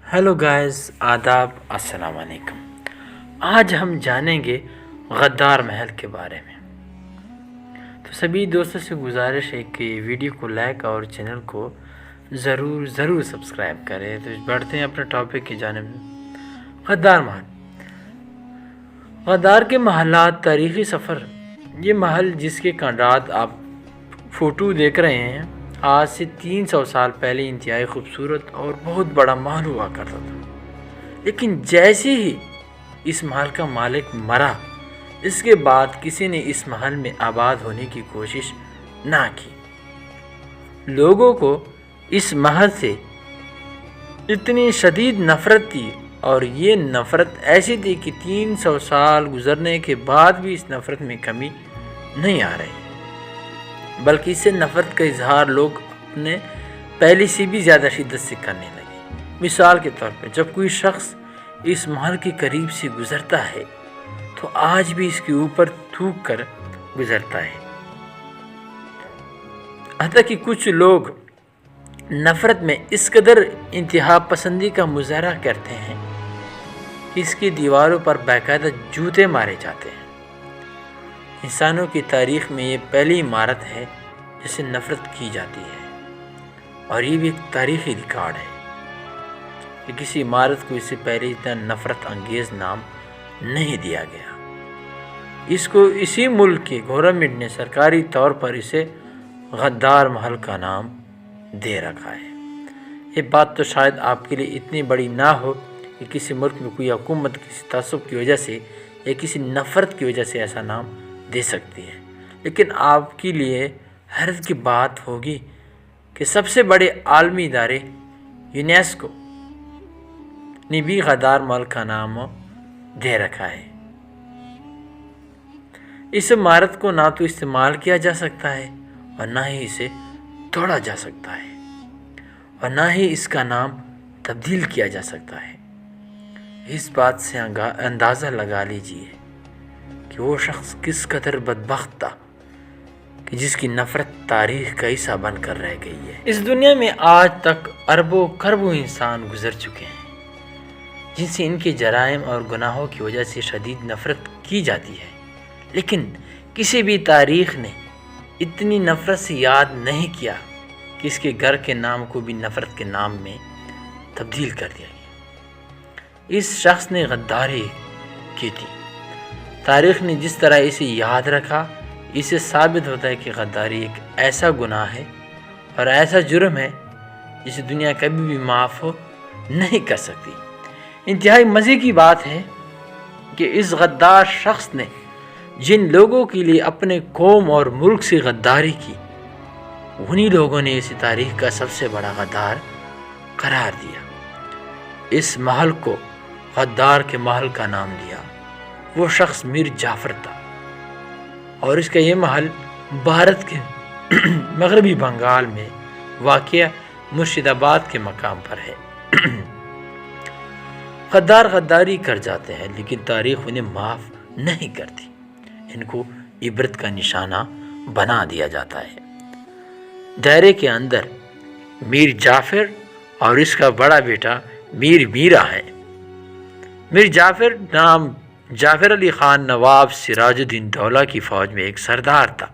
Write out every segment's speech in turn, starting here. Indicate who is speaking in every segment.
Speaker 1: Hello guys, आदाब, अस्सलाम वालेकुम। आज हम जानेंगे गद्दार महल के बारे में। तो सभी दोस्तों से गुजारिश है कि वीडियो को लाइक और चैनल को ज़रूर सब्सक्राइब करें। तो बढ़ते हैं अपने टॉपिक की जानिब। गद्दार महल। गद्दार के महलात तारीख़ी सफ़र। ये महल जिसके कांडात आप फ़ोटो देख रहे हैं, आज से 300 साल पहले इंतहाई खूबसूरत और बहुत बड़ा महल हुआ करता था। लेकिन जैसे ही इस महल का मालिक मरा, इसके बाद किसी ने इस महल में आबाद होने की कोशिश ना की। लोगों को इस महल से इतनी शदीद नफ़रत थी, और ये नफ़रत ऐसी थी कि 300 साल गुजरने के बाद भी इस नफ़रत में कमी नहीं आ रही, बल्कि इससे नफ़रत का इजहार लोग अपने पहले से भी ज़्यादा शिद्दत से करने लगे। मिसाल के तौर पर जब कोई शख्स इस महल के करीब से गुज़रता है तो आज भी इसके ऊपर थूक कर गुज़रता है। हत्ता कि कुछ लोग नफ़रत में इस कदर इंतहा पसंदी का मुजाहरा करते हैं कि इसकी दीवारों पर बाकायदा जूते मारे जाते हैं। इंसानों की तारीख़ में ये पहली इमारत है जिसे नफ़रत की जाती है, और ये भी एक तारीख़ी रिकॉर्ड है कि किसी इमारत को इससे पहले इतना नफ़रत अंगेज़ नाम नहीं दिया गया। इसको इसी मुल्क के गवर्नमेंट ने सरकारी तौर पर इसे गद्दार महल का नाम दे रखा है। ये बात तो शायद आपके लिए इतनी बड़ी ना हो कि किसी मुल्क में कोई हुकूमत किसी तअस्सुब की वजह से या किसी नफ़रत की वजह से ऐसा नाम दे सकती है, लेकिन आपके लिए हैरत की बात होगी कि सबसे बड़े आलमी इदारे यूनेस्को ने भी गद्दार महल का नाम दे रखा है। इस इमारत को ना तो इस्तेमाल किया जा सकता है और ना ही इसे तोड़ा जा सकता है, और ना ही इसका नाम तब्दील किया जा सकता है। इस बात से अंदाज़ा लगा लीजिए कि वो शख्स किस कदर बदबख्त था कि जिसकी नफ़रत तारीख़ का हिस्सा बनकर रह गई है। इस दुनिया में आज तक अरबों खरबों इंसान गुजर चुके हैं जिनसे इनके जराइम और गुनाहों की वजह से शदीद नफ़रत की जाती है, लेकिन किसी भी तारीख़ ने इतनी नफ़रत से याद नहीं किया कि इसके घर के नाम को भी नफ़रत के नाम में तब्दील कर दिया गया। इस शख्स ने गद्दारी की थी। तारीख़ ने जिस तरह इसे याद रखा, इससे साबित होता है कि गद्दारी एक ऐसा गुनाह है और ऐसा जुर्म है जिसे दुनिया कभी भी माफ़ नहीं कर सकती। इंतहाई मज़े की बात है कि इस गद्दार शख्स ने जिन लोगों के लिए अपने कौम और मुल्क से गद्दारी की, उन्हीं लोगों ने इस तारीख़ का सबसे बड़ा गद्दार करार दिया। इस महल को गद्दार के महल का नाम दिया वो शख्स मीर जाफ़र था, और इसका ये महल भारत के मगरबी बंगाल में वाक़िया मुर्शिदाबाद के मकाम पर है। गद्दार गद्दारी कर जाते हैं, लेकिन तारीख़ उन्हें माफ़ नहीं करती। इनको इबरत का निशाना बना दिया जाता है। दायरे के अंदर मीर जाफ़र और इसका बड़ा बेटा मीर मीरा है। मीर जाफ़र नाम जाफ़र अली ख़ान नवाब सिराजुद्दीन दौला की फ़ौज में एक सरदार था।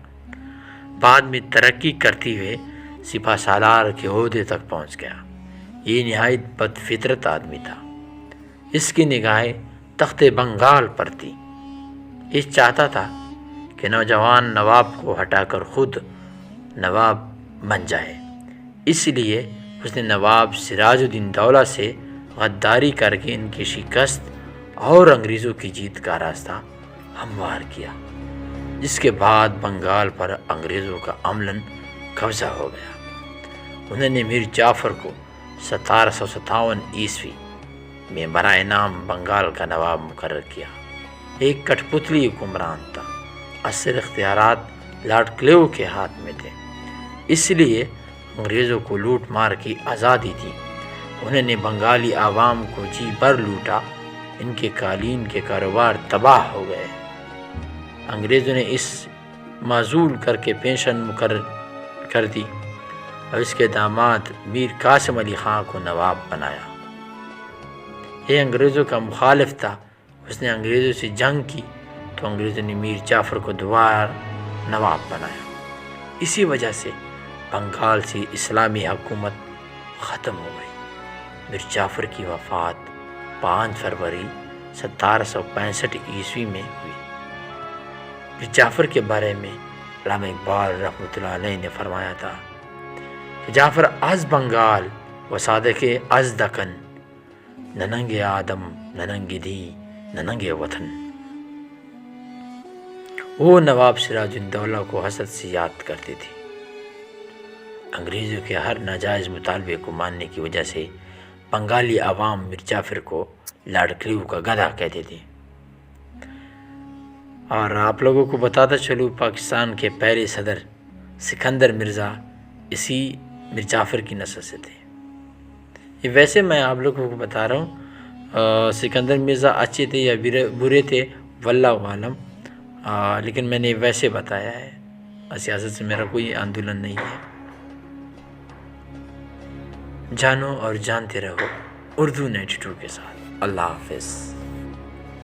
Speaker 1: बाद में तरक्की करते हुए सिपा सालार के ओहदे तक पहुंच गया। ये नहायत बदफितरत आदमी था। इसकी निगाहें तख्ते बंगाल पर थी। ये चाहता था कि नौजवान नवाब को हटाकर ख़ुद नवाब बन जाए, इसलिए उसने नवाब सिराजुद्दीन दौला से गद्दारी करके इनकी शिकस्त और अंग्रेज़ों की जीत का रास्ता हमवार किया, जिसके बाद बंगाल पर अंग्रेज़ों का अमलन कब्ज़ा हो गया। उन्होंने मीर जाफ़र को 1757 ईस्वी में बराए नाम बंगाल का नवाब मुकर्रर किया। एक कठपुतली हुक्मरान था। असर इख्तियारात लॉर्ड क्लेव के हाथ में थे, इसलिए अंग्रेज़ों को लूट मार की आज़ादी थी। उन्होंने बंगाली आवाम को जी भर लूटा। इनके कालीन के कारोबार तबाह हो गए। अंग्रेज़ों ने इस माजूल करके पेंशन मुकर्रर कर दी और इसके दामाद मीर कासिम अली ख़ान को नवाब बनाया। یہ انگریزوں کا مخالف تھا، اس نے انگریزوں سے جنگ کی تو انگریزوں نے میر جعفر کو دوبارہ نواب بنایا۔ اسی وجہ سے بنگال سے اسلامی حکومت ختم ہو گئی۔ میر جعفر کی وفات 5 فروری 1765 عیسوی میں ہوئی۔ میر جعفر کے بارے میں علامہ اقبال رحمۃ اللہ علیہ نے فرمایا تھا کہ جعفر از بنگال و صادق از دکن، نننگ آدم نننگ دی نننگ وطن۔ وہ نواب سراج الدولہ کو حسد سے یاد کرتے تھے۔ انگریزوں کے ہر ناجائز مطالبے کو ماننے کی وجہ سے بنگالی عوام میر جعفر کو لاڈ کلیو کا گدھا کہتے تھے۔ اور آپ لوگوں کو بتاتا چلوں، پاکستان کے پہلے صدر سکندر مرزا اسی میر جعفر کی نسل سے تھے۔ یہ ویسے میں آپ لوگوں کو بتا رہا ہوں، سکندر مرزا اچھے تھے یا برے تھے واللہ عالم، لیکن میں نے ویسے بتایا ہے، سیاست سے میرا کوئی آندولن نہیں ہے۔ جانو اور جانتے رہو اردو 92 کے ساتھ۔ اللہ حافظ۔